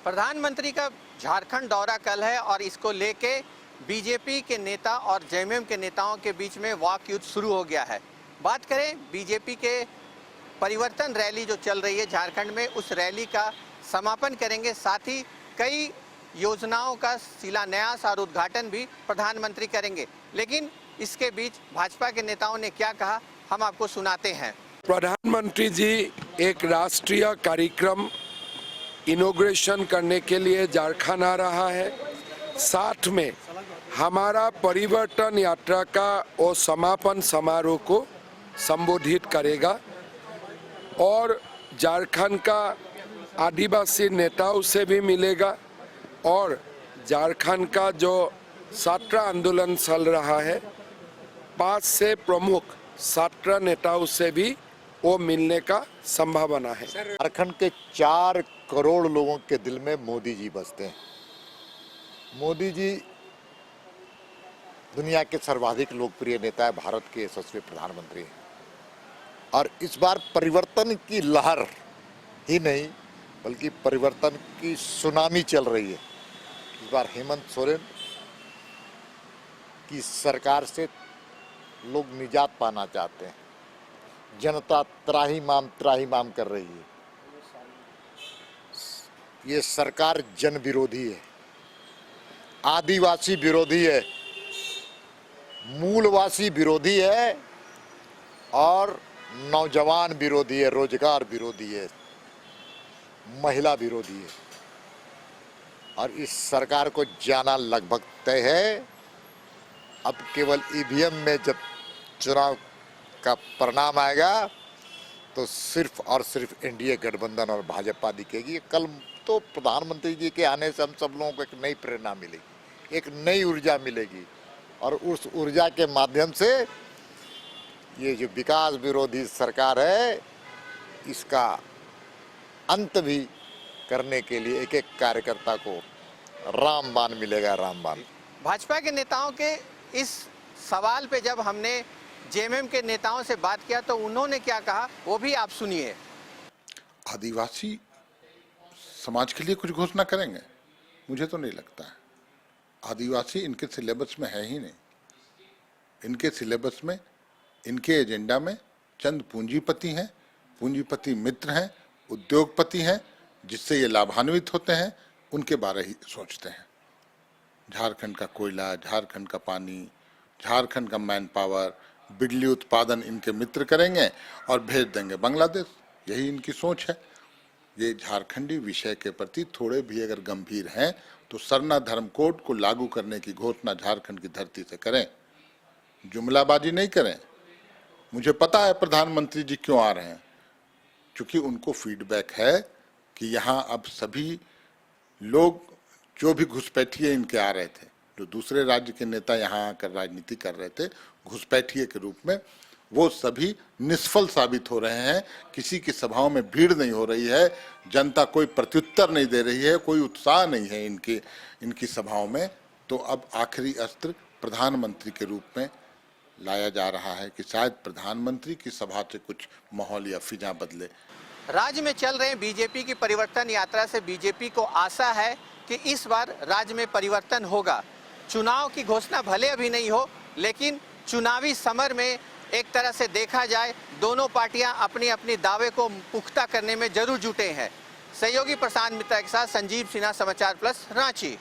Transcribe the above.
प्रधानमंत्री का झारखंड दौरा कल है और इसको लेके बीजेपी के नेता और जेएमएम के नेताओं के बीच में वाक युद्ध शुरू हो गया है। बात करें बीजेपी के परिवर्तन रैली जो चल रही है झारखंड में, उस रैली का समापन करेंगे, साथ ही कई योजनाओं का शिलान्यास और उद्घाटन भी प्रधानमंत्री करेंगे। लेकिन इसके बीच भाजपा के नेताओं ने क्या कहा, हम आपको सुनाते हैं। प्रधानमंत्री जी एक राष्ट्रीय कार्यक्रम इनॉग्रेशन करने के लिए झारखंड आ रहा है। साथ में हमारा परिवर्तन यात्रा का वो समापन समारोह को संबोधित करेगा और झारखंड का आदिवासी नेताओं से भी मिलेगा और झारखंड का जो छात्र आंदोलन चल रहा है 5 से प्रमुख छात्र नेताओं से भी वो मिलने का संभावना है। झारखंड के 4 करोड़ लोगों के दिल में मोदी जी बसते हैं। मोदी जी दुनिया के सर्वाधिक लोकप्रिय नेता है, भारत के यशस्वी प्रधानमंत्री हैं और इस बार परिवर्तन की लहर ही नहीं बल्कि परिवर्तन की सुनामी चल रही है। इस बार हेमंत सोरेन की सरकार से लोग निजात पाना चाहते हैं। जनता त्राही माम कर रही है। ये सरकार जन विरोधी है, आदिवासी विरोधी है, मूलवासी विरोधी है और नौजवान विरोधी है, रोजगार विरोधी है, महिला विरोधी है। और इस सरकार को जाना लगभग तय है। अब केवल ईवीएम में जब चुनाव का परिणाम आएगा तो सिर्फ और सिर्फ एनडीए गठबंधन और भाजपा दिखेगी। कल तो प्रधानमंत्री जी के आने से हम सब लोगों को एक नई प्रेरणा मिलेगी, एक नई ऊर्जा मिलेगी और उस ऊर्जा के माध्यम से ये जो विकास विरोधी सरकार है इसका अंत भी करने के लिए एक एक कार्यकर्ता को रामबाण मिलेगा, रामबाण। भाजपा के नेताओं के इस सवाल पे जब हमने जेएमएम के नेताओं से बात किया तो उन्होंने क्या कहा वो भी आप सुनिए। आदिवासी समाज के लिए कुछ घोषणा करेंगे? मुझे तो नहीं लगता है। आदिवासी इनके सिलेबस में है ही नहीं। इनके सिलेबस में, इनके एजेंडा में चंद पूंजीपति हैं, पूंजीपति मित्र हैं, उद्योगपति हैं जिससे ये लाभान्वित होते हैं, उनके बारे ही सोचते हैं। झारखंड का कोयला, झारखंड का पानी, झारखंड का मैन पावर, बिजली उत्पादन इनके मित्र करेंगे और भेज देंगे बांग्लादेश। यही इनकी सोच है। ये झारखंडी विषय के प्रति थोड़े भी अगर गंभीर हैं तो सरना धर्म कोड को लागू करने की घोषणा झारखंड की धरती से करें, जुमलाबाजी नहीं करें। मुझे पता है प्रधानमंत्री जी क्यों आ रहे हैं, क्योंकि उनको फीडबैक है कि यहाँ अब सभी लोग जो भी घुसपैठिए इनके आ रहे थे, जो दूसरे राज्य के नेता यहाँ आकर राजनीति कर रहे थे घुसपैठिए के रूप में, वो सभी निष्फल साबित हो रहे हैं। किसी की सभाओं में भीड़ नहीं हो रही है, जनता कोई प्रत्युत्तर नहीं दे रही है, कोई उत्साह नहीं है इनकी सभाओं में। तो अब आखिरी अस्त्र प्रधानमंत्री के रूप में लाया जा रहा है कि शायद प्रधानमंत्री की सभा से कुछ माहौल या फिजा बदले। राज्य में चल रहे बीजेपी की परिवर्तन यात्रा से बीजेपी को आशा है कि इस बार राज्य में परिवर्तन होगा। चुनाव की घोषणा भले अभी नहीं हो, लेकिन चुनावी समर में एक तरह से देखा जाए दोनों पार्टियां अपनी अपनी दावे को पुख्ता करने में जरूर जुटे हैं। सहयोगी प्रशांत मित्रा के साथ संजीव सिन्हा, समाचार प्लस, रांची।